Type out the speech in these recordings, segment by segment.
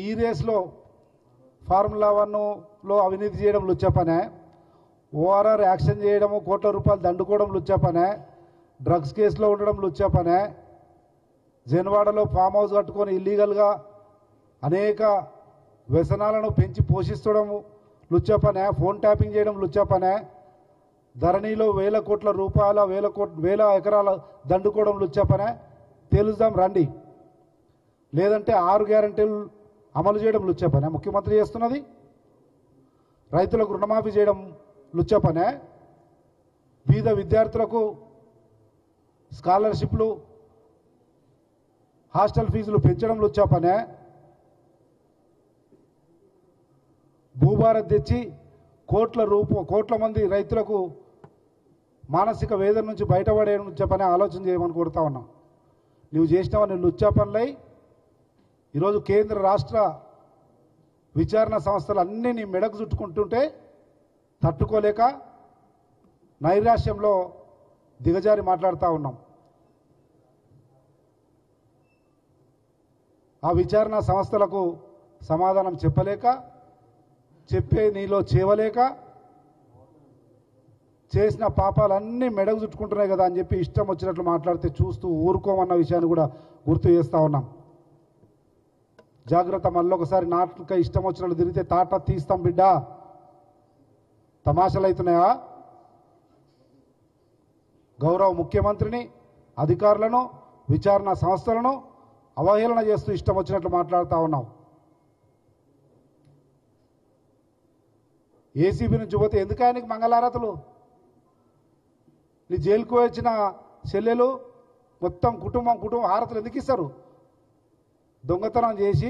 ఈ రేస్లో ఫార్ములా 1లో అవినీతి చేయడం లుచ్చ పనే, ఓఆర్ఆర్ యాక్షన్ చేయడము, కోట్ల రూపాయలు దండుకోవడం లుచ్చ పనే, డ్రగ్స్ కేసులో ఉండడం లుచ్చ పనే, జన్వాడలో ఫామ్ హౌస్ కట్టుకొని ఇల్లీగల్గా అనేక వ్యసనాలను పెంచి పోషిస్తడము లుచ్చ పనే, ఫోన్ ట్యాపింగ్ చేయడం లుచ్చ పనే, ధరణిలో వేల కోట్ల రూపాయల వేల ఎకరాల దండుకోవడం లుచ్చ పనే. తేలుద్దాం రండి. లేదంటే 6 గ్యారెంటీలు అమలు చేయడం లుచ్చ పనే ముఖ్యమంత్రి చేస్తున్నది. రైతులకు రుణమాఫీ చేయడం లుచ్చ పనే, పేద విద్యార్థులకు స్కాలర్షిప్లు, హాస్టల్ ఫీజులు పెంచడం లుచ్చ పనే, భూభారత్ తెచ్చి కోట్ల మంది రైతులకు మానసిక వేదన నుంచి బయటపడే లుచ్చ పనే ఆలోచన చేయమని కోరుతా ఉన్నాం. నువ్వు చేసినవన్నీ లుచ్చ పనులై ఈరోజు కేంద్ర రాష్ట్ర విచారణ సంస్థలు అన్నీ నీ మెడకు చుట్టుకుంటుంటే తట్టుకోలేక నైరాశ్యంలో దిగజారి మాట్లాడుతూ ఉన్నాం. ఆ విచారణ సంస్థలకు సమాధానం చెప్పలేక, చెప్పే నీలో చేవలేక చేసిన పాపాలన్నీ మెడకు చుట్టుకుంటున్నాయి కదా అని చెప్పి ఇష్టం వచ్చినట్లు మాట్లాడితే చూస్తూ ఊరుకోమన్న విషయాన్ని కూడా గుర్తు చేస్తూ ఉన్నాం. జాగ్రత్త, మళ్ళొకసారి నాటక ఇష్టం వచ్చినట్లు తిరిగితే తాట తీస్తాం బిడ్డ. తమాషలు అవుతున్నాయా? గౌరవ ముఖ్యమంత్రిని, అధికారులను, విచారణ సంస్థలను అవహేళన చేస్తూ ఇష్టం వచ్చినట్లు మాట్లాడుతూ ఉన్నాం. ఏసీబీ నుంచి పోతే ఎందుకు ఆయనకి మంగళారతులు? నీ జైలుకు వచ్చిన చెల్లెలు మొత్తం కుటుంబం హారతులు ఎందుకు ఇస్తారు? దొంగతనం చేసి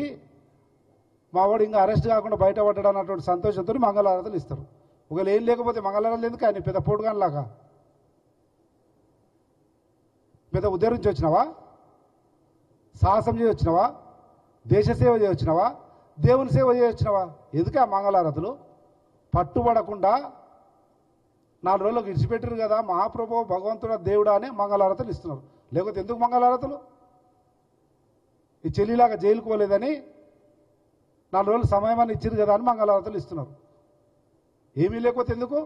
మావాడు ఇంకా అరెస్ట్ కాకుండా బయటపడ్డాడు అన్నటువంటి సంతోషంతో మంగళారతులు ఇస్తారు. ఒకవేళ ఏం లేకపోతే మంగళారతులు ఎందుకు? ఆయన పెద్ద పోటుగానిలాగా పెద్ద ఉద్ధరించి వచ్చినావా? సాహసం చేసి వచ్చినావా? దేశ సేవ చేసి వచ్చినావా? దేవుని సేవ చేసి వచ్చినావా? ఎందుకు ఆ మంగళారతులు? పట్టుబడకుండా 4 రోజులకు విడిచిపెట్టారు కదా మహాప్రభు భగవంతుడు దేవుడా అని మంగళారతులు ఇస్తున్నారు. లేకపోతే ఎందుకు మంగళారతులు? ఈ చెల్లిలాగా జైలుకు పోలేదని 4 రోజులు సమయం అని ఇచ్చారు కదా అని మంగళారతులు ఇస్తున్నారు. ఏమీ లేకపోతే ఎందుకు?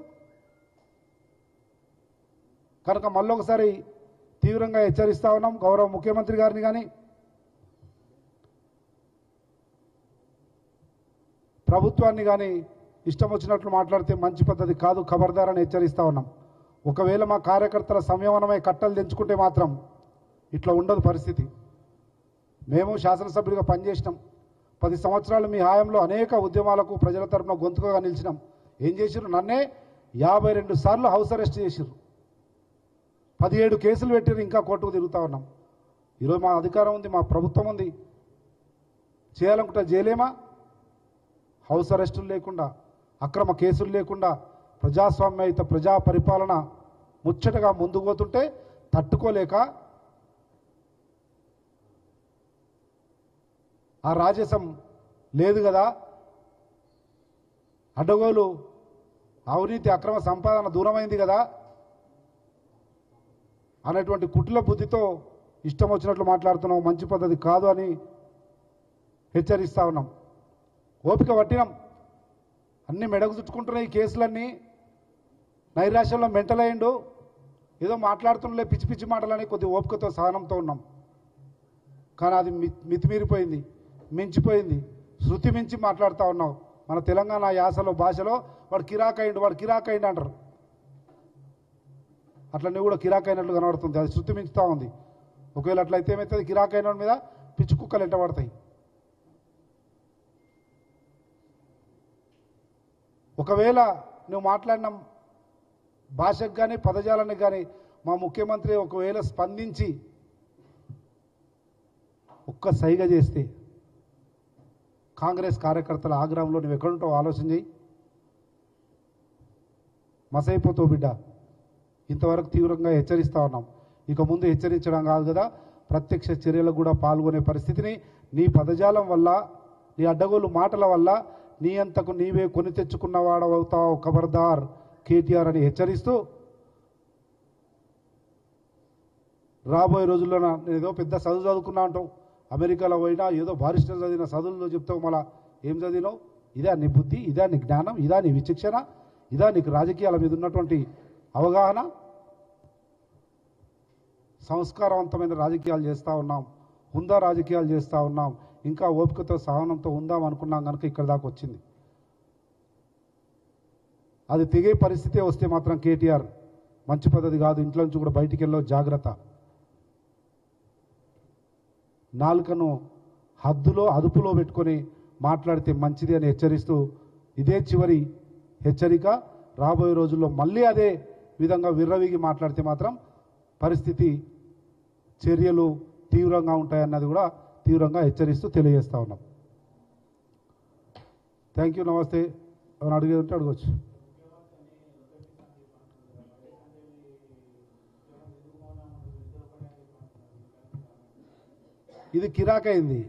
కనుక మళ్ళొకసారి తీవ్రంగా హెచ్చరిస్తా ఉన్నాం గౌరవ ముఖ్యమంత్రి గారిని కానీ, ప్రభుత్వాన్ని కానీ ఇష్టం వచ్చినట్లు మాట్లాడితే మంచి పద్ధతి కాదు, ఖబర్దారని హెచ్చరిస్తా ఉన్నాం. ఒకవేళ మా కార్యకర్తల సంయమనమై కట్టలు తెంచుకుంటే మాత్రం ఇట్లా ఉండదు పరిస్థితి. మేము శాసనసభ్యుడిగా పనిచేసినాం. 10 సంవత్సరాలు మీ హాయంలో అనేక ఉద్యమాలకు ప్రజల తరపున గొంతుకగా నిలిచినాం. ఏం చేసిరు? నన్నే 52 సార్లు హౌస్ అరెస్ట్ చేసిరు, 17 కేసులు పెట్టిరు, ఇంకా కోర్టుకు తిరుగుతూ ఉన్నాం. ఈరోజు మా అధికారం ఉంది, మా ప్రభుత్వం ఉంది, చేయాలనుకుంటే చేయలేమా? హౌస్ అరెస్టులు లేకుండా, అక్రమ కేసులు లేకుండా, ప్రజాస్వామ్యయుత ప్రజా పరిపాలన ముచ్చటగా ముందుకు పోతుంటే తట్టుకోలేక ఆ రాజసం లేదు కదా, అడ్డగోలు అవినీతి అక్రమ సంపాదన దూరమైంది కదా అనేటువంటి కుట్ల బుద్ధితో ఇష్టం వచ్చినట్లు మాట్లాడుతున్నాం. మంచి పద్ధతి కాదు అని హెచ్చరిస్తా ఉన్నాం. ఓపిక పట్టినాం, అన్ని మెడకు చుట్టుకుంటున్నాయి ఈ కేసులన్నీ. నైరాశ్యంలో మెంటల్ అయ్యిండు, ఏదో మాట్లాడుతున్నలే పిచ్చి పిచ్చి మాటలని కొద్ది ఓపికతో సహనంతో ఉన్నాం. కానీ అది మితిమీరిపోయింది, మించిపోయింది, శృతి మించి మాట్లాడుతూ ఉన్నావు. మన తెలంగాణ యాసలో భాషలో వాడు కిరాకైండు అంటారు. అట్లా నువ్వు కూడా కిరాకైనట్లు కనబడుతుంది, అది శృతి మించుతూ ఉంది. ఒకవేళ అట్లయితే ఏమవుతుంది? కిరాకైన మీద పిచ్చి కుక్కలు ఎంటబడతాయి. ఒకవేళ నువ్వు మాట్లాడిన భాషకు కానీ పదజాలానికి కానీ మా ముఖ్యమంత్రి ఒకవేళ స్పందించి ఒక్క సైగ చేస్తే కాంగ్రెస్ కార్యకర్తల ఆగ్రహంలో నువ్వు ఎక్కడుంటావు ఆలోచన చేయి. మసైపోతావు బిడ్డ. ఇంతవరకు తీవ్రంగా హెచ్చరిస్తూ ఉన్నాం. ఇక ముందు హెచ్చరించడం కాదు కదా, ప్రత్యక్ష చర్యలకు కూడా పాల్గొనే పరిస్థితిని నీ పదజాలం వల్ల, నీ అడ్డగోలు మాటల వల్ల నీ అంతకు నీవే కొని తెచ్చుకున్నవాడవుతావు, ఖబర్దార్ కేటీఆర్ అని హెచ్చరిస్తూ, రాబోయే రోజుల్లో నేను ఏదో పెద్ద చదువుకున్నా అంటావు, అమెరికాలో పోయినా ఏదో బారిస్టర్ చదివిన చదువుల్లో చెప్తావు, మళ్ళా ఏం చదివినావు? ఇదా నీ బుద్ధి, ఇదా నీ జ్ఞానం, ఇదా నీ విచక్షణ, ఇదా నీకు రాజకీయాల మీద ఉన్నటువంటి అవగాహన? సంస్కారవంతమైన రాజకీయాలు చేస్తూ ఉన్నాం, హుందా రాజకీయాలు చేస్తూ ఉన్నాం, ఇంకా ఓపికతో సహనంతో ఉందాం అనుకున్నాం కనుక ఇక్కడ దాకా వచ్చింది. అది తెగే పరిస్థితే వస్తే మాత్రం కేటీఆర్ మంచి పద్ధతి కాదు. ఇంట్లో నుంచి కూడా బయటికి వెళ్ళో జాగ్రత్త. నాలుకను హద్దులో అదుపులో పెట్టుకొని మాట్లాడితే మంచిది అని హెచ్చరిస్తూ, ఇదే చివరి హెచ్చరిక. రాబోయే రోజుల్లో మళ్ళీ అదే విధంగా విర్రవీగి మాట్లాడితే మాత్రం పరిస్థితి, చర్యలు తీవ్రంగా ఉంటాయన్నది కూడా తీవ్రంగా హెచ్చరిస్తూ తెలియజేస్తా ఉన్నాం. Thank you. నమస్తే. ఎవరు అడిగేది ఉంటే అడగవచ్చు. ఇది కిరాకైంది,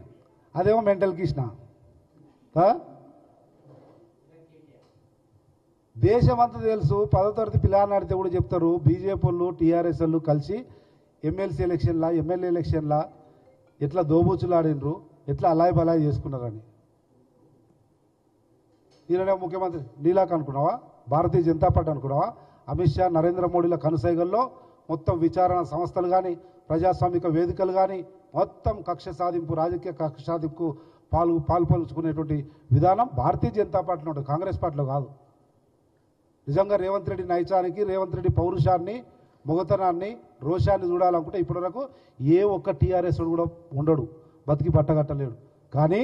అదేమో మెంటల్ కృష్ణ. దేశమంతా తెలుసు. 10వ తరగతి పిల్లలు ఆడితే కూడా చెప్తారు, బీజేపీ వాళ్ళు టీఆర్ఎస్ వాళ్ళు కలిసి ఎమ్మెల్సీ ఎలక్షన్లా ఎమ్మెల్యే ఎలక్షన్లా ఎట్లా దోబూచులు ఆడినరు, ఎట్లా అలాయ్ బలాయ్ చేసుకున్నారని. ఈయననే ముఖ్యమంత్రి నీలాక్ అనుకున్నావా? భారతీయ జనతా పార్టీ అనుకున్నావా? అమిత్ షా, నరేంద్ర మోడీల కనుసైగల్లో మొత్తం విచారణ సంస్థలు కానీ, ప్రజాస్వామిక వేదికలు కానీ మొత్తం కక్ష సాధింపు, రాజకీయ కక్ష సాధింపుకు పాల్పంచుకునేటువంటి విధానం భారతీయ జనతా పార్టీలో ఉంటుంది, కాంగ్రెస్ పార్టీలో కాదు. నిజంగా రేవంత్ రెడ్డి నైజానికి, రేవంత్ రెడ్డి పౌరుషాన్ని, మొగతనాన్ని, రోషాన్ని చూడాలనుకుంటే ఇప్పటివరకు ఏ ఒక్క టీఆర్ఎస్ కూడా ఉండడు, బతికి పట్టగట్టలేడు. కానీ